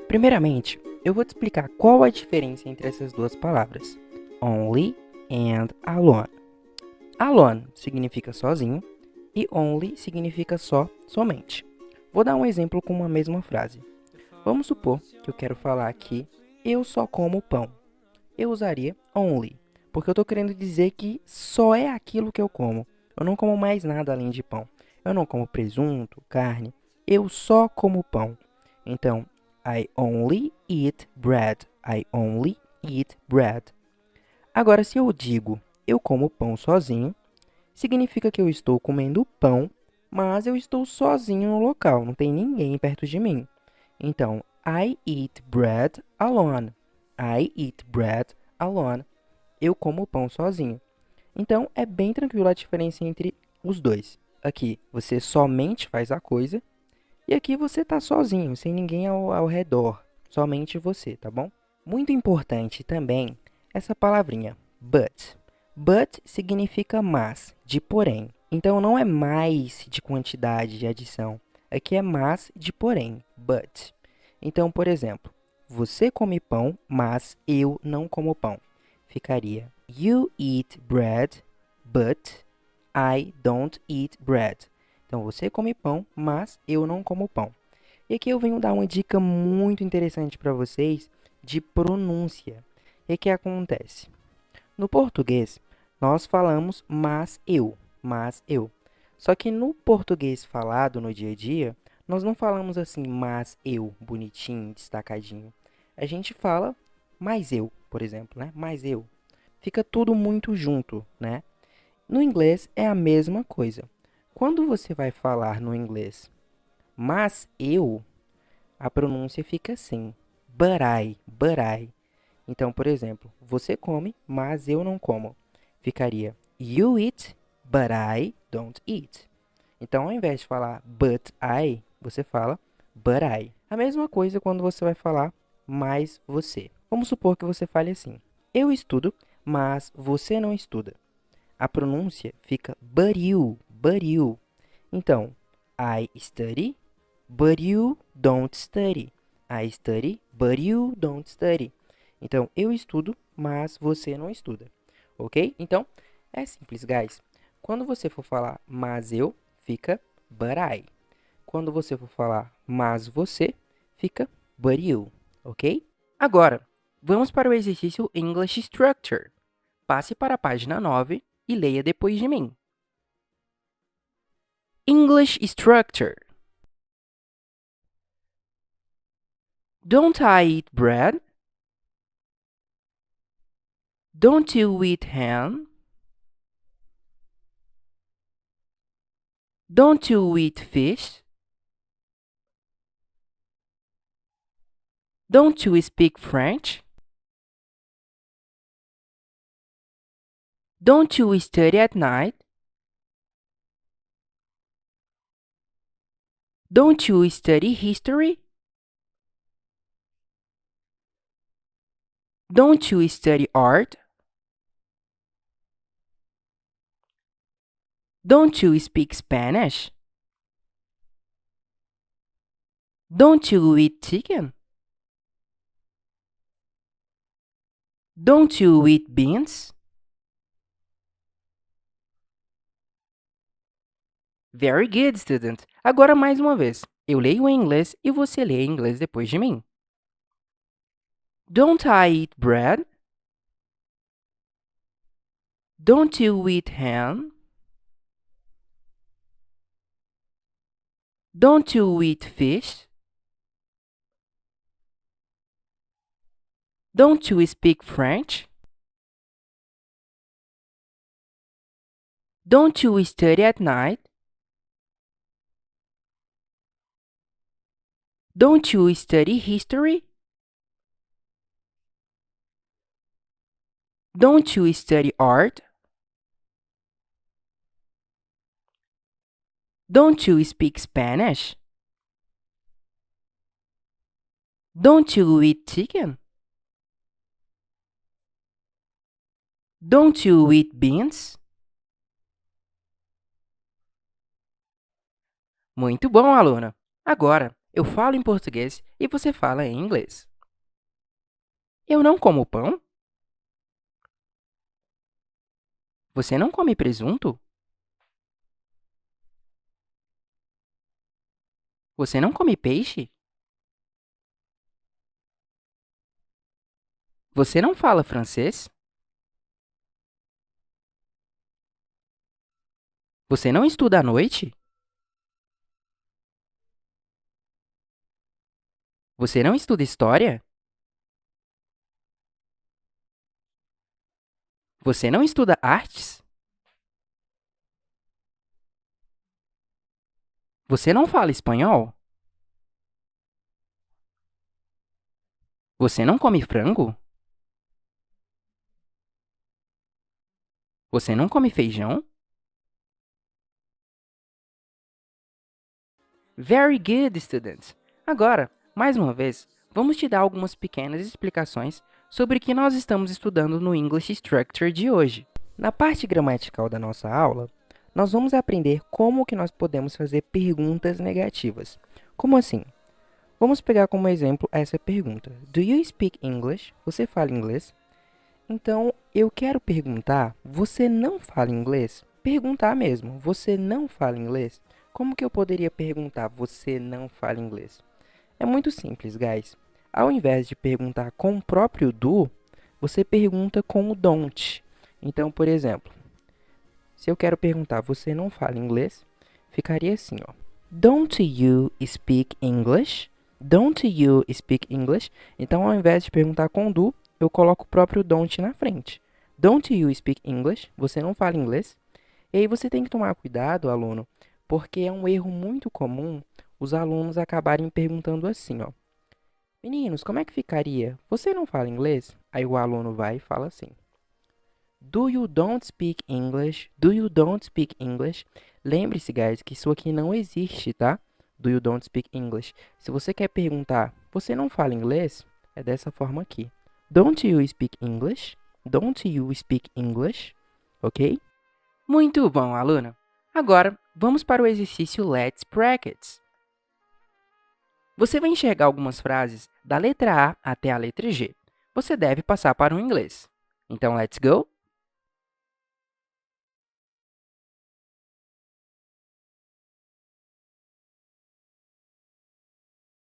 Primeiramente, eu vou te explicar qual a diferença entre essas duas palavras, only and alone. Alone significa sozinho e only significa só, somente. Vou dar um exemplo com uma mesma frase. Vamos supor que eu quero falar aqui, eu só como pão. Eu usaria only, porque eu estou querendo dizer que só é aquilo que eu como. Eu não como mais nada além de pão. Eu não como presunto, carne. Eu só como pão. Então, I only eat bread. I only eat bread. Agora, se eu digo eu como pão sozinho, significa que eu estou comendo pão, mas eu estou sozinho no local, não tem ninguém perto de mim. Então, I eat bread alone. I eat bread alone. Eu como pão sozinho. Então, é bem tranquilo a diferença entre os dois. Aqui, você somente faz a coisa. E aqui você está sozinho, sem ninguém ao redor. Somente você, tá bom? Muito importante também essa palavrinha, but. But significa mas, de porém. Então, não é mais de quantidade, de adição. Aqui é mas de porém, but. Então, por exemplo, você come pão, mas eu não como pão. Ficaria, you eat bread, but I don't eat bread. Então, você come pão, mas eu não como pão. E aqui eu venho dar uma dica muito interessante para vocês de pronúncia. E o que acontece? No português, nós falamos mas eu. Só que no português falado no dia a dia, nós não falamos assim, mas eu, bonitinho, destacadinho. A gente fala mais eu, por exemplo, né? Mais eu. Fica tudo muito junto, né? No inglês é a mesma coisa. Quando você vai falar no inglês, mas eu, a pronúncia fica assim, but I. Então, por exemplo, você come, mas eu não como. Ficaria, you eat, but I don't eat. Então, ao invés de falar but I, você fala but I. A mesma coisa quando você vai falar mais você. Vamos supor que você fale assim, eu estudo, mas você não estuda. A pronúncia fica but you, but you. Então, I study, but you don't study. I study, but you don't study. Então, eu estudo, mas você não estuda. Ok? Então, é simples, guys. Quando você for falar mas eu, fica but I. Quando você for falar mas você, fica but you. Ok? Agora, vamos para o exercício English Structure. Passe para a página 9 e leia depois de mim. English Structure. Don't I eat bread? Don't you eat ham? Don't you eat fish? Don't you speak French? Don't you study at night? Don't you study history? Don't you study art? Don't you speak Spanish? Don't you eat chicken? Don't you eat beans? Very good, student. Agora mais uma vez. Eu leio em inglês e você lê em inglês depois de mim. Don't I eat bread? Don't you eat ham? Don't you eat fish? Don't you speak French? Don't you study at night? Don't you study history? Don't you study art? Don't you speak Spanish? Don't you eat chicken? Don't you eat beans? Muito bom, aluna! Agora, Eu falo em português e você fala em inglês. Eu não como pão? Você não come presunto? Você não come peixe? Você não fala francês? Você não estuda à noite? Você não estuda história? Você não estuda artes? Você não fala espanhol? Você não come frango? Você não come feijão? Very good, students! Agora, mais uma vez, vamos te dar algumas pequenas explicações sobre o que nós estamos estudando no English Structure de hoje. Na parte gramatical da nossa aula, nós vamos aprender como que nós podemos fazer perguntas negativas. Como assim? Vamos pegar como exemplo essa pergunta. Do you speak English? Você fala inglês? Então, eu quero perguntar, você não fala inglês? Perguntar mesmo, você não fala inglês? Como que eu poderia perguntar, você não fala inglês? É muito simples, guys. Ao invés de perguntar com o próprio do, você pergunta com o don't. Então, por exemplo, se eu quero perguntar, você não fala inglês? Ficaria assim, ó. Don't you speak English? Don't you speak English? Então, ao invés de perguntar com do, eu coloco o próprio don't na frente. Don't you speak English? Você não fala inglês? E aí você tem que tomar cuidado, aluno, porque é um erro muito comum os alunos acabarem perguntando assim, ó. Meninos, como é que ficaria? Você não fala inglês? Aí o aluno vai e fala assim. Do you don't speak English? Do you don't speak English? Lembre-se, guys, que isso aqui não existe, tá? Do you don't speak English? Se você quer perguntar, você não fala inglês? É dessa forma aqui. Don't you speak English? Don't you speak English? Ok? Muito bom, aluno. Agora, vamos para o exercício Let's Practice. Você vai enxergar algumas frases da letra A até a letra G. Você deve passar para o inglês. Então, let's go!